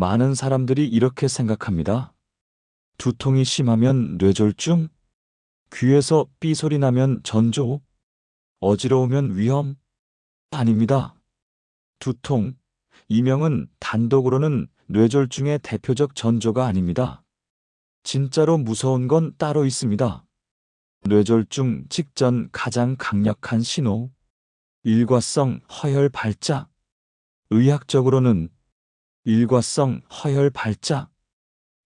많은 사람들이 이렇게 생각합니다. 두통이 심하면 뇌졸중, 귀에서 삐소리 나면 전조, 어지러우면 위험? 아닙니다. 두통, 이명은 단독으로는 뇌졸중의 대표적 전조가 아닙니다. 진짜로 무서운 건 따로 있습니다. 뇌졸중 직전 가장 강력한 신호, 일과성 허혈 발작. 의학적으로는 일과성 허혈 발작,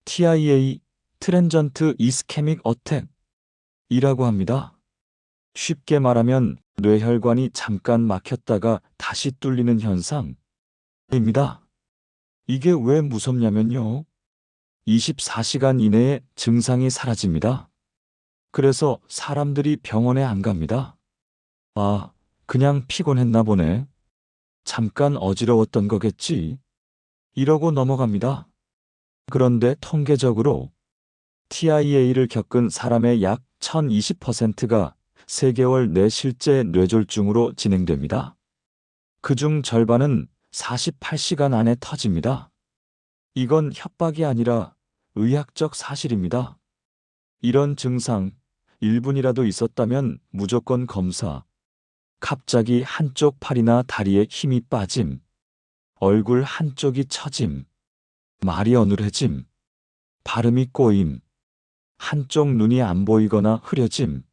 TIA, 트랜전트 이스케믹 어택이라고 합니다. 쉽게 말하면 뇌혈관이 잠깐 막혔다가 다시 뚫리는 현상입니다. 이게 왜 무섭냐면요. 24시간 이내에 증상이 사라집니다. 그래서 사람들이 병원에 안 갑니다. 아, 그냥 피곤했나 보네. 잠깐 어지러웠던 거겠지. 이러고 넘어갑니다. 그런데 통계적으로 TIA를 겪은 사람의 약 1020%가 3개월 내 실제 뇌졸중으로 진행됩니다. 그중 절반은 48시간 안에 터집니다. 이건 협박이 아니라 의학적 사실입니다. 이런 증상 1분이라도 있었다면 무조건 검사. 갑자기 한쪽 팔이나 다리에 힘이 빠짐, 얼굴 한쪽이 처짐, 말이 어눌해짐, 발음이 꼬임, 한쪽 눈이 안 보이거나 흐려짐,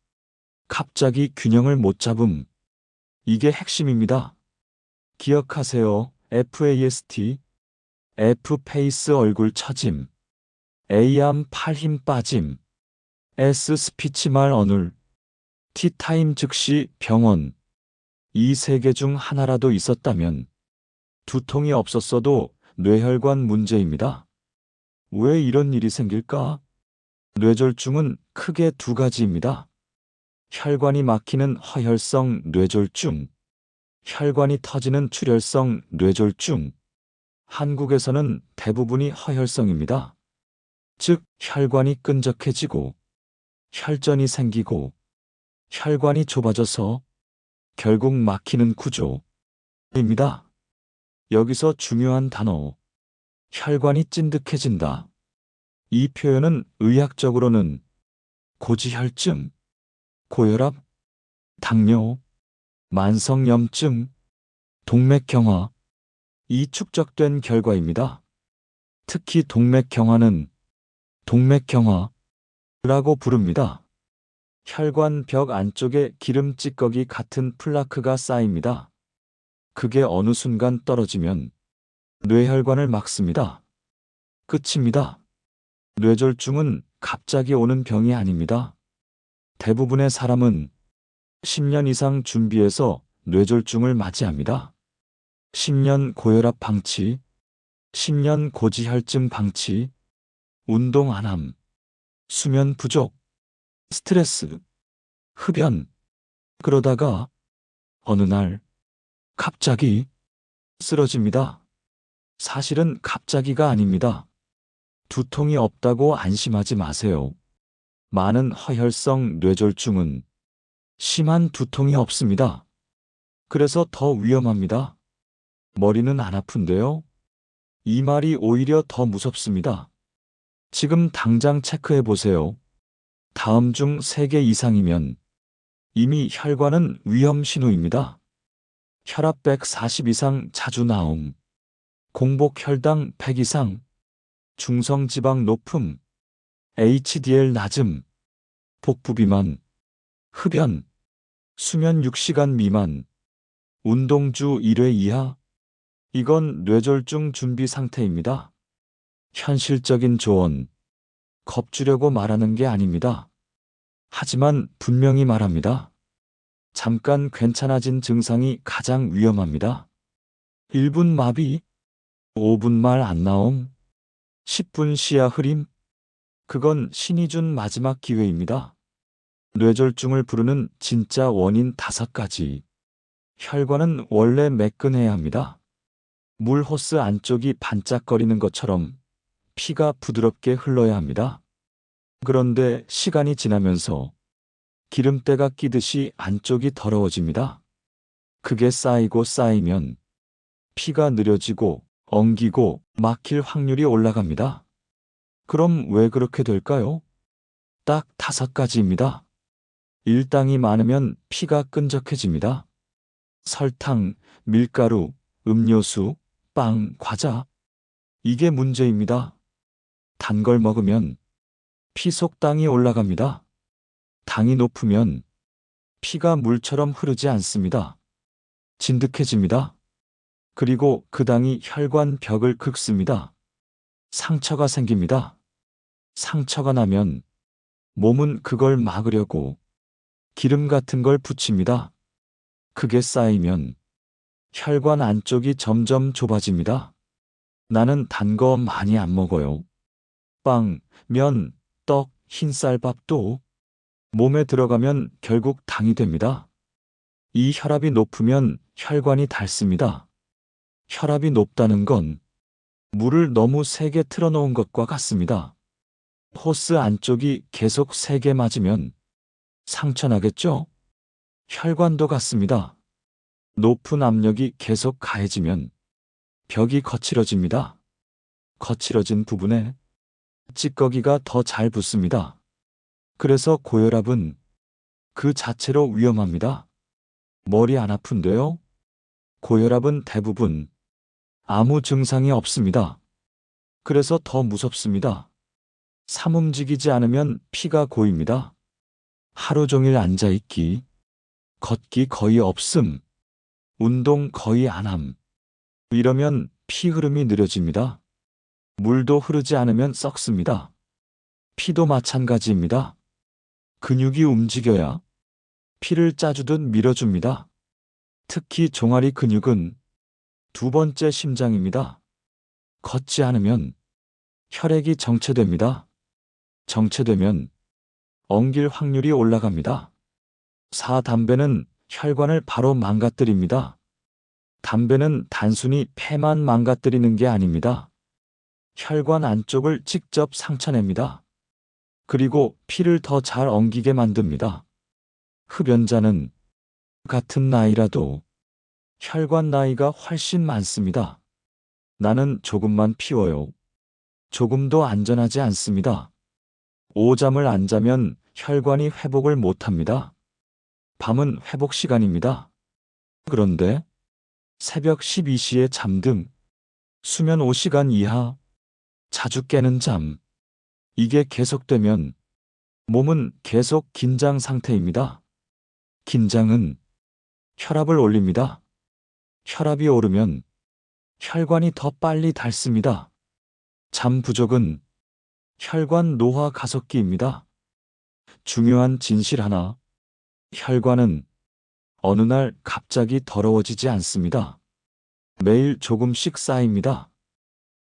갑자기 균형을 못 잡음. 이게 핵심입니다. 기억하세요. FAST, F 페이스 얼굴 처짐, A암 팔 힘 빠짐, S 스피치 말 어눌, T 타임 즉시 병원. 이 세 개 중 하나라도 있었다면 두통이 없었어도 뇌혈관 문제입니다. 왜 이런 일이 생길까? 뇌졸중은 크게 두 가지입니다. 혈관이 막히는 허혈성 뇌졸중, 혈관이 터지는 출혈성 뇌졸중. 한국에서는 대부분이 허혈성입니다. 즉, 혈관이 끈적해지고, 혈전이 생기고, 혈관이 좁아져서 결국 막히는 구조입니다. 여기서 중요한 단어, 혈관이 찐득해진다. 이 표현은 의학적으로는 고지혈증, 고혈압, 당뇨, 만성염증, 동맥경화, 이 축적된 결과입니다. 특히 동맥경화는 동맥경화라고 부릅니다. 혈관 벽 안쪽에 기름 찌꺼기 같은 플라크가 쌓입니다. 그게 어느 순간 떨어지면 뇌혈관을 막습니다. 끝입니다. 뇌졸중은 갑자기 오는 병이 아닙니다. 대부분의 사람은 10년 이상 준비해서 뇌졸중을 맞이합니다. 10년 고혈압 방치, 10년 고지혈증 방치, 운동 안 함, 수면 부족, 스트레스, 흡연. 그러다가 어느 날 갑자기 쓰러집니다. 사실은 갑자기가 아닙니다. 두통이 없다고 안심하지 마세요. 많은 허혈성 뇌졸중은 심한 두통이 없습니다. 그래서 더 위험합니다. 머리는 안 아픈데요? 이 말이 오히려 더 무섭습니다. 지금 당장 체크해 보세요. 다음 중 3개 이상이면 이미 혈관은 위험 신호입니다. 혈압 140 이상 자주 나옴, 공복 혈당 100 이상, 중성지방 높음, HDL 낮음, 복부 비만, 흡연, 수면 6시간 미만, 운동주 1회 이하. 이건 뇌졸중 준비 상태입니다. 현실적인 조언, 겁주려고 말하는 게 아닙니다. 하지만 분명히 말합니다. 잠깐 괜찮아진 증상이 가장 위험합니다. 1분 마비, 5분 말 안 나옴, 10분 시야 흐림. 그건 신이 준 마지막 기회입니다. 뇌졸중을 부르는 진짜 원인 5가지. 혈관은 원래 매끈해야 합니다. 물 호스 안쪽이 반짝거리는 것처럼 피가 부드럽게 흘러야 합니다. 그런데 시간이 지나면서 기름때가 끼듯이 안쪽이 더러워집니다. 그게 쌓이고 쌓이면 피가 느려지고 엉기고 막힐 확률이 올라갑니다. 그럼 왜 그렇게 될까요? 딱 5가지입니다. 일당이 많으면 피가 끈적해집니다. 설탕, 밀가루, 음료수, 빵, 과자. 이게 문제입니다. 단 걸 먹으면 피 속당이 올라갑니다. 당이 높으면 피가 물처럼 흐르지 않습니다. 진득해집니다. 그리고 그 당이 혈관 벽을 긁습니다. 상처가 생깁니다. 상처가 나면 몸은 그걸 막으려고 기름 같은 걸 붙입니다. 그게 쌓이면 혈관 안쪽이 점점 좁아집니다. 나는 단 거 많이 안 먹어요. 빵, 면, 떡, 흰쌀밥도 몸에 들어가면 결국 당이 됩니다. 이 혈압이 높으면 혈관이 닳습니다. 혈압이 높다는 건 물을 너무 세게 틀어놓은 것과 같습니다. 호스 안쪽이 계속 세게 맞으면 상처 나겠죠? 혈관도 같습니다. 높은 압력이 계속 가해지면 벽이 거칠어집니다. 거칠어진 부분에 찌꺼기가 더 잘 붙습니다. 그래서 고혈압은 그 자체로 위험합니다. 머리 안 아픈데요? 고혈압은 대부분 아무 증상이 없습니다. 그래서 더 무섭습니다. 움직이지 않으면 피가 고입니다. 하루 종일 앉아있기, 걷기 거의 없음, 운동 거의 안함. 이러면 피 흐름이 느려집니다. 물도 흐르지 않으면 썩습니다. 피도 마찬가지입니다. 근육이 움직여야 피를 짜주듯 밀어줍니다. 특히 종아리 근육은 2번째 심장입니다. 걷지 않으면 혈액이 정체됩니다. 정체되면 엉길 확률이 올라갑니다. 4. 담배는 혈관을 바로 망가뜨립니다. 담배는 단순히 폐만 망가뜨리는 게 아닙니다. 혈관 안쪽을 직접 상처냅니다. 그리고 피를 더 잘 엉기게 만듭니다. 흡연자는 같은 나이라도 혈관 나이가 훨씬 많습니다. 나는 조금만 피워요. 조금도 안전하지 않습니다. 오잠을 안 자면 혈관이 회복을 못합니다. 밤은 회복 시간입니다. 그런데 새벽 12시에 잠듦, 수면 5시간 이하, 자주 깨는 잠, 이게 계속되면 몸은 계속 긴장 상태입니다. 긴장은 혈압을 올립니다. 혈압이 오르면 혈관이 더 빨리 닳습니다. 잠 부족은 혈관 노화 가속기입니다. 중요한 진실 하나, 혈관은 어느 날 갑자기 더러워지지 않습니다. 매일 조금씩 쌓입니다.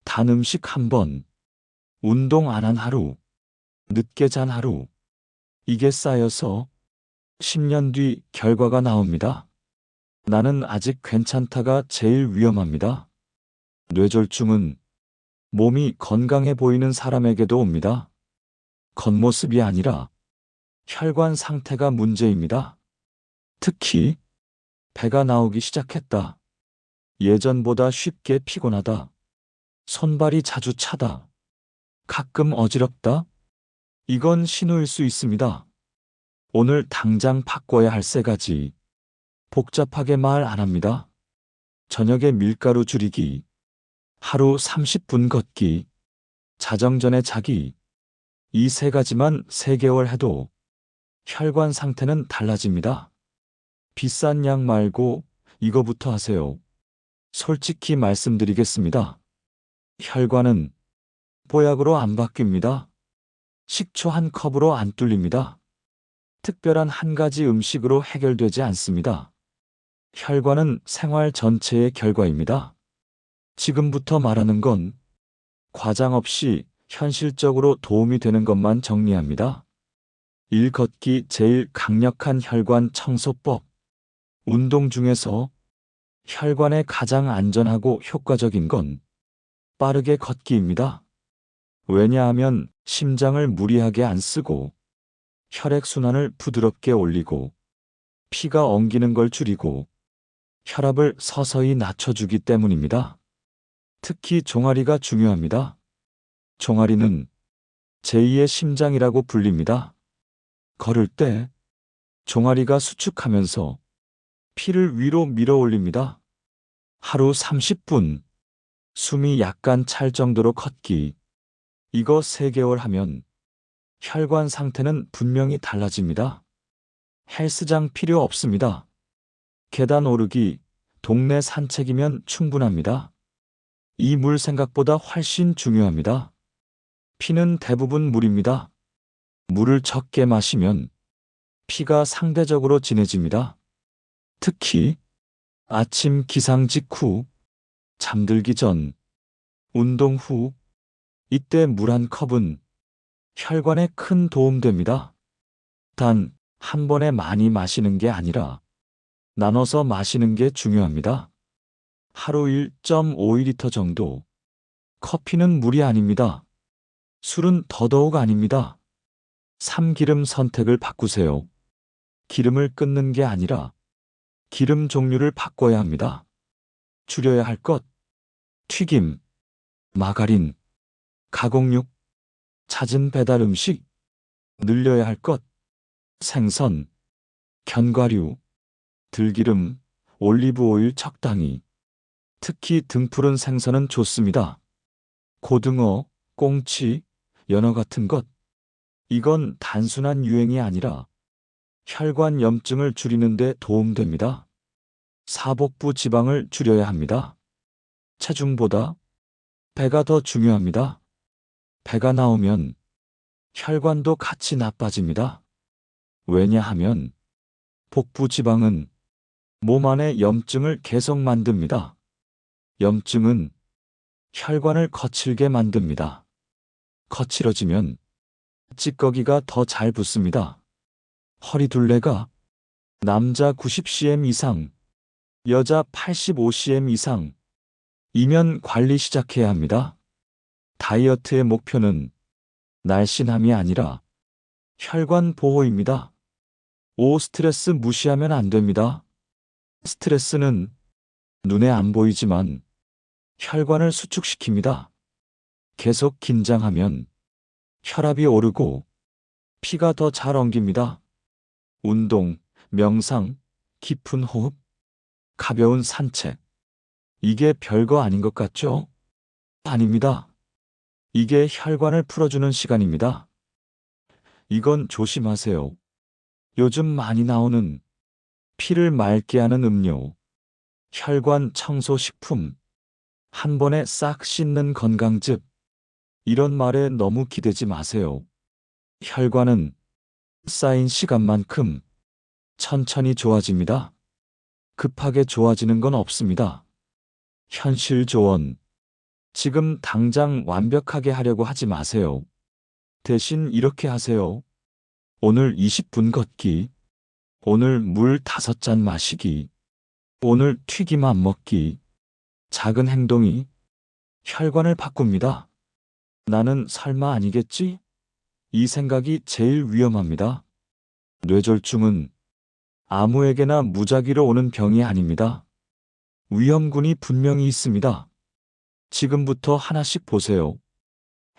단 음식 1번, 운동 안 한 하루, 늦게 잔 하루, 이게 쌓여서 10년 뒤 결과가 나옵니다. 나는 아직 괜찮다가 제일 위험합니다. 뇌졸중은 몸이 건강해 보이는 사람에게도 옵니다. 겉모습이 아니라 혈관 상태가 문제입니다. 특히 배가 나오기 시작했다. 예전보다 쉽게 피곤하다. 손발이 자주 차다. 가끔 어지럽다. 이건 신호일 수 있습니다. 오늘 당장 바꿔야 할 3가지. 복잡하게 말 안 합니다. 저녁에 밀가루 줄이기, 하루 30분 걷기, 자정 전에 자기. 이 3가지만 3개월 해도 혈관 상태는 달라집니다. 비싼 약 말고 이거부터 하세요. 솔직히 말씀드리겠습니다. 혈관은 보약으로 안 바뀝니다. 식초 1컵으로 안 뚫립니다. 특별한 한 가지 음식으로 해결되지 않습니다. 혈관은 생활 전체의 결과입니다. 지금부터 말하는 건 과장 없이 현실적으로 도움이 되는 것만 정리합니다. 1. 걷기 제일 강력한 혈관 청소법. 운동 중에서 혈관에 가장 안전하고 효과적인 건 빠르게 걷기입니다. 왜냐하면 심장을 무리하게 안 쓰고 혈액순환을 부드럽게 올리고 피가 엉기는 걸 줄이고 혈압을 서서히 낮춰주기 때문입니다. 특히 종아리가 중요합니다. 종아리는 제2의 심장이라고 불립니다. 걸을 때 종아리가 수축하면서 피를 위로 밀어 올립니다. 하루 30분, 숨이 약간 찰 정도로 걷기. 이거 3개월 하면 혈관 상태는 분명히 달라집니다. 헬스장 필요 없습니다. 계단 오르기, 동네 산책이면 충분합니다. 이 물 생각보다 훨씬 중요합니다. 피는 대부분 물입니다. 물을 적게 마시면 피가 상대적으로 진해집니다. 특히 아침 기상 직후, 잠들기 전, 운동 후, 이때 물 한 컵은 혈관에 큰 도움 됩니다. 단, 한 번에 많이 마시는 게 아니라 나눠서 마시는 게 중요합니다. 하루 1.5리터 정도. 커피는 물이 아닙니다. 술은 더더욱 아닙니다. 참기름 선택을 바꾸세요. 기름을 끊는 게 아니라 기름 종류를 바꿔야 합니다. 줄여야 할 것, 튀김, 마가린, 가공육, 잦은 배달 음식, 늘려야 할 것, 생선, 견과류, 들기름, 올리브 오일 적당히. 특히 등푸른 생선은 좋습니다. 고등어, 꽁치, 연어 같은 것. 이건 단순한 유행이 아니라 혈관 염증을 줄이는 데 도움됩니다. 사복부 지방을 줄여야 합니다. 체중보다 배가 더 중요합니다. 배가 나오면 혈관도 같이 나빠집니다. 왜냐하면 복부 지방은 몸 안에 염증을 계속 만듭니다. 염증은 혈관을 거칠게 만듭니다. 거칠어지면 찌꺼기가 더 잘 붙습니다. 허리둘레가 남자 90cm 이상, 여자 85cm 이상 이면 관리 시작해야 합니다. 다이어트의 목표는 날씬함이 아니라 혈관 보호입니다. 스트레스 무시하면 안 됩니다. 스트레스는 눈에 안 보이지만 혈관을 수축시킵니다. 계속 긴장하면 혈압이 오르고 피가 더 잘 엉깁니다. 운동, 명상, 깊은 호흡, 가벼운 산책. 이게 별거 아닌 것 같죠? 아닙니다. 이게 혈관을 풀어주는 시간입니다. 이건 조심하세요. 요즘 많이 나오는 피를 맑게 하는 음료, 혈관 청소 식품, 한 번에 싹 씻는 건강즙. 이런 말에 너무 기대지 마세요. 혈관은 쌓인 시간만큼 천천히 좋아집니다. 급하게 좋아지는 건 없습니다. 현실 조언. 지금 당장 완벽하게 하려고 하지 마세요. 대신 이렇게 하세요. 오늘 20분 걷기. 오늘 물 5잔 마시기. 오늘 튀김 안 먹기. 작은 행동이 혈관을 바꿉니다. 나는 설마 아니겠지? 이 생각이 제일 위험합니다. 뇌졸중은 아무에게나 무작위로 오는 병이 아닙니다. 위험군이 분명히 있습니다. 지금부터 하나씩 보세요.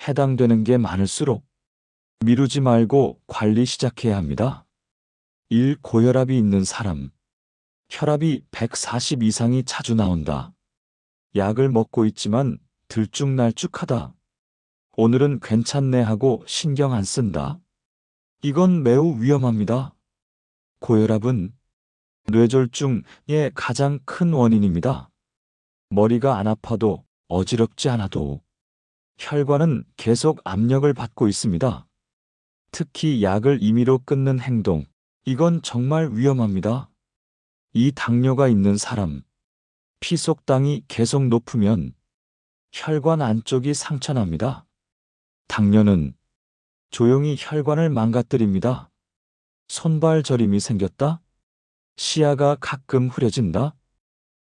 해당되는 게 많을수록 미루지 말고 관리 시작해야 합니다. 1. 고혈압이 있는 사람. 혈압이 140 이상이 자주 나온다. 약을 먹고 있지만 들쭉날쭉하다. 오늘은 괜찮네 하고 신경 안 쓴다. 이건 매우 위험합니다. 고혈압은 뇌졸중의 가장 큰 원인입니다. 머리가 안 아파도 어지럽지 않아도 혈관은 계속 압력을 받고 있습니다. 특히 약을 임의로 끊는 행동, 이건 정말 위험합니다. 이 당뇨가 있는 사람, 피 속당이 계속 높으면 혈관 안쪽이 상처납니다. 당뇨는 조용히 혈관을 망가뜨립니다. 손발 저림이 생겼다? 시야가 가끔 흐려진다?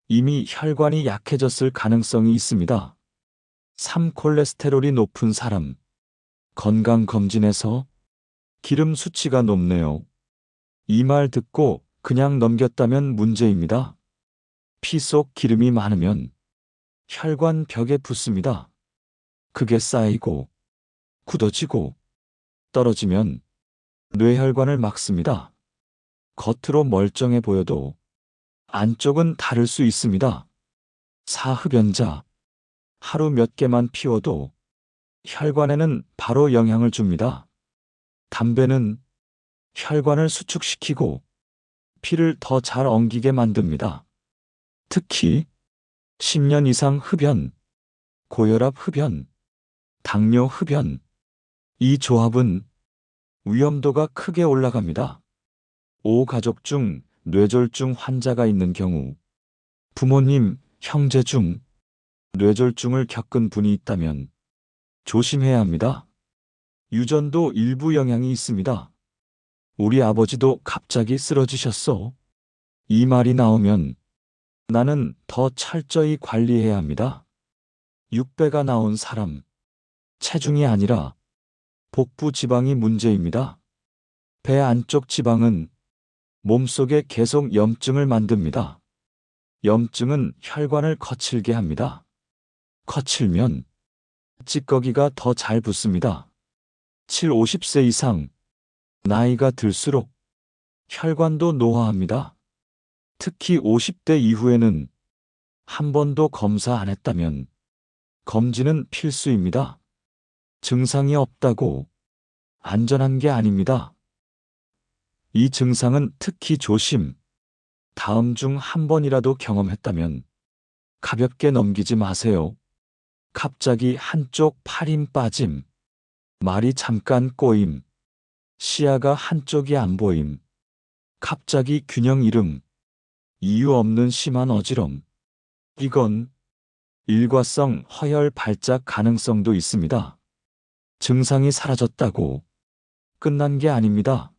이미 혈관이 약해졌을 가능성이 있습니다. 3. 콜레스테롤이 높은 사람. 건강검진에서 기름 수치가 높네요. 이 말 듣고 그냥 넘겼다면 문제입니다. 피 속 기름이 많으면 혈관 벽에 붙습니다. 그게 쌓이고 굳어지고 떨어지면 뇌혈관을 막습니다. 겉으로 멀쩡해 보여도 안쪽은 다를 수 있습니다. 사흡연자, 하루 몇 개만 피워도 혈관에는 바로 영향을 줍니다. 담배는 혈관을 수축시키고 피를 더 잘 엉기게 만듭니다. 특히 10년 이상 흡연, 고혈압 흡연, 당뇨 흡연, 이 조합은 위험도가 크게 올라갑니다. 5가족 중 뇌졸중 환자가 있는 경우, 부모님, 형제 중 뇌졸중을 겪은 분이 있다면 조심해야 합니다. 유전도 일부 영향이 있습니다. 우리 아버지도 갑자기 쓰러지셨어. 이 말이 나오면 나는 더 철저히 관리해야 합니다. 6배가 나온 사람, 체중이 아니라 복부 지방이 문제입니다. 배 안쪽 지방은 몸속에 계속 염증을 만듭니다. 염증은 혈관을 거칠게 합니다. 거칠면 찌꺼기가 더 잘 붙습니다. 50세 이상, 나이가 들수록 혈관도 노화합니다. 특히 50대 이후에는 한 번도 검사 안 했다면 검진은 필수입니다. 증상이 없다고 안전한 게 아닙니다. 이 증상은 특히 조심, 다음 중 한 번이라도 경험했다면 가볍게 넘기지 마세요. 갑자기 한쪽 팔 힘 빠짐, 말이 잠깐 꼬임, 시야가 한쪽이 안 보임, 갑자기 균형 잃음, 이유 없는 심한 어지럼. 이건 일과성 허혈 발작 가능성도 있습니다. 증상이 사라졌다고 끝난 게 아닙니다.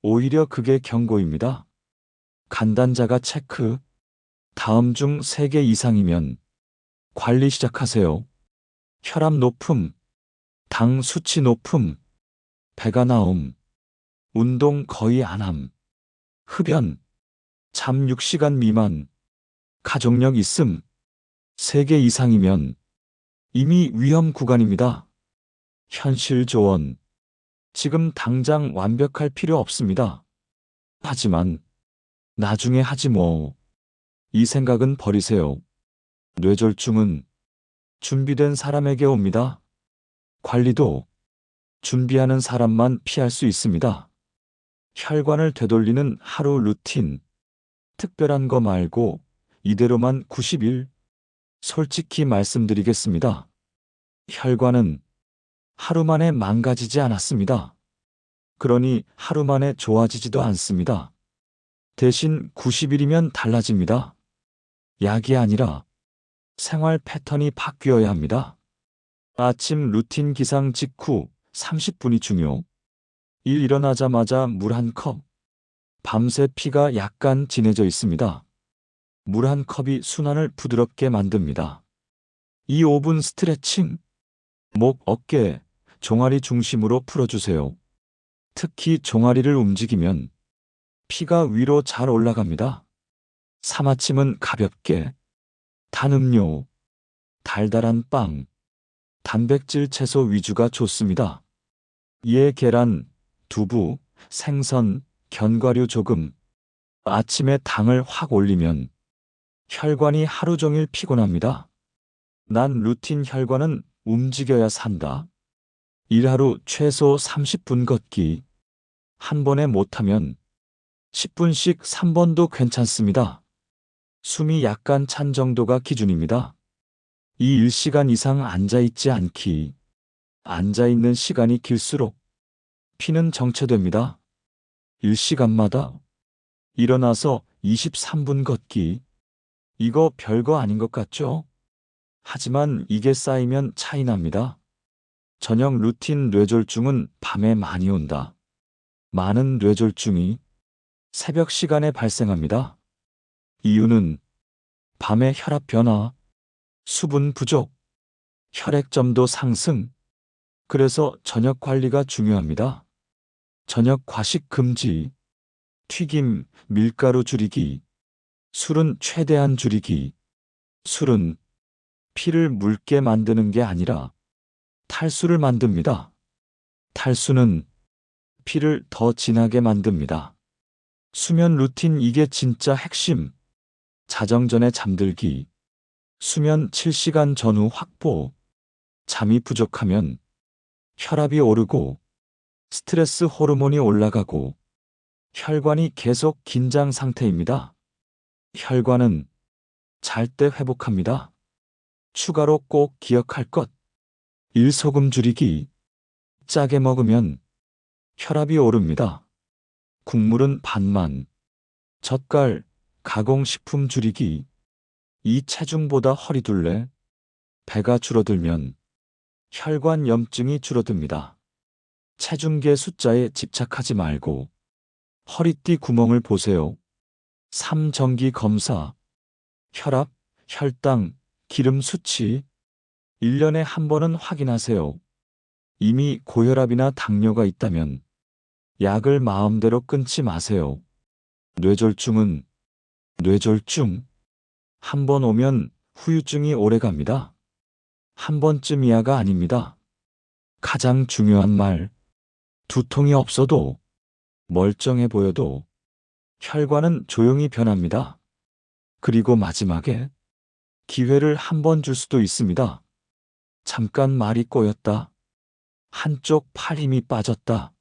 오히려 그게 경고입니다. 간단자가 체크, 다음 중 3개 이상이면 관리 시작하세요. 혈압 높음, 당 수치 높음, 배가 나옴, 운동 거의 안함, 흡연, 잠 6시간 미만, 가족력 있음, 3개 이상이면 이미 위험 구간입니다. 현실 조언. 지금 당장 완벽할 필요 없습니다. 하지만 나중에 하지 뭐. 이 생각은 버리세요. 뇌졸중은 준비된 사람에게 옵니다. 관리도 준비하는 사람만 피할 수 있습니다. 혈관을 되돌리는 하루 루틴. 특별한 거 말고 이대로만 90일. 솔직히 말씀드리겠습니다. 혈관은 하루 만에 망가지지 않았습니다. 그러니 하루 만에 좋아지지도 않습니다. 대신 90일이면 달라집니다. 약이 아니라 생활 패턴이 바뀌어야 합니다. 아침 루틴 기상 직후 30분이 중요. 일 일어나자마자 물 한 컵. 밤새 피가 약간 진해져 있습니다. 물 한 컵이 순환을 부드럽게 만듭니다. 이 5분 스트레칭. 목, 어깨, 종아리 중심으로 풀어주세요. 특히 종아리를 움직이면 피가 위로 잘 올라갑니다. 사마침은 가볍게, 단 음료, 달달한 빵, 단백질 채소 위주가 좋습니다. 이에 계란, 두부, 생선, 견과류 조금. 아침에 당을 확 올리면 혈관이 하루 종일 피곤합니다. 난 루틴 혈관은 움직여야 산다. 일하루 최소 30분 걷기. 한 번에 못하면 10분씩 3번도 괜찮습니다. 숨이 약간 찬 정도가 기준입니다. 이 1시간 이상 앉아있지 않기. 앉아있는 시간이 길수록 피는 정체됩니다. 1시간마다 일어나서 23분 걷기. 이거 별거 아닌 것 같죠? 하지만 이게 쌓이면 차이 납니다. 저녁 루틴 뇌졸중은 밤에 많이 온다. 많은 뇌졸중이 새벽 시간에 발생합니다. 이유는 밤에 혈압 변화, 수분 부족, 혈액점도 상승. 그래서 저녁 관리가 중요합니다. 저녁 과식 금지, 튀김, 밀가루 줄이기, 술은 최대한 줄이기. 술은 피를 묽게 만드는 게 아니라 탈수를 만듭니다. 탈수는 피를 더 진하게 만듭니다. 수면 루틴 이게 진짜 핵심. 자정 전에 잠들기. 수면 7시간 전후 확보. 잠이 부족하면 혈압이 오르고 스트레스 호르몬이 올라가고 혈관이 계속 긴장 상태입니다. 혈관은 잘 때 회복합니다. 추가로 꼭 기억할 것. 1. 소금 줄이기. 짜게 먹으면 혈압이 오릅니다. 국물은 반만. 젓갈, 가공식품 줄이기. 2. 체중보다 허리둘레. 배가 줄어들면 혈관 염증이 줄어듭니다. 체중계 숫자에 집착하지 말고 허리띠 구멍을 보세요. 3. 정기 검사. 혈압, 혈당, 기름 수치. 1년에 한 번은 확인하세요. 이미 고혈압이나 당뇨가 있다면 약을 마음대로 끊지 마세요. 뇌졸중. 한 번 오면 후유증이 오래갑니다. 한 번쯤이야가 아닙니다. 가장 중요한 말. 두통이 없어도, 멀쩡해 보여도 혈관은 조용히 변합니다. 그리고 마지막에 기회를 한 번 줄 수도 있습니다. 잠깐 말이 꼬였다. 한쪽 팔 힘이 빠졌다.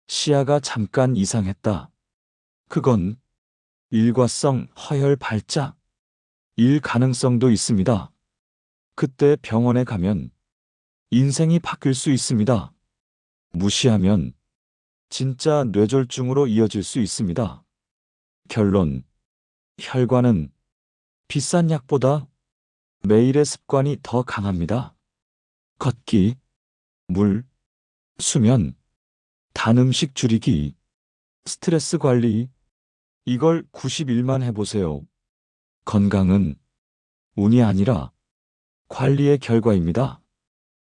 시야가 잠깐 이상했다. 그건 일과성 허혈 발작, 일 가능성도 있습니다. 그때 병원에 가면 인생이 바뀔 수 있습니다. 무시하면 진짜 뇌졸중으로 이어질 수 있습니다. 결론. 혈관은 비싼 약보다 매일의 습관이 더 강합니다. 걷기, 물, 수면, 단 음식 줄이기, 스트레스 관리, 이걸 90일만 해보세요. 건강은 운이 아니라 관리의 결과입니다.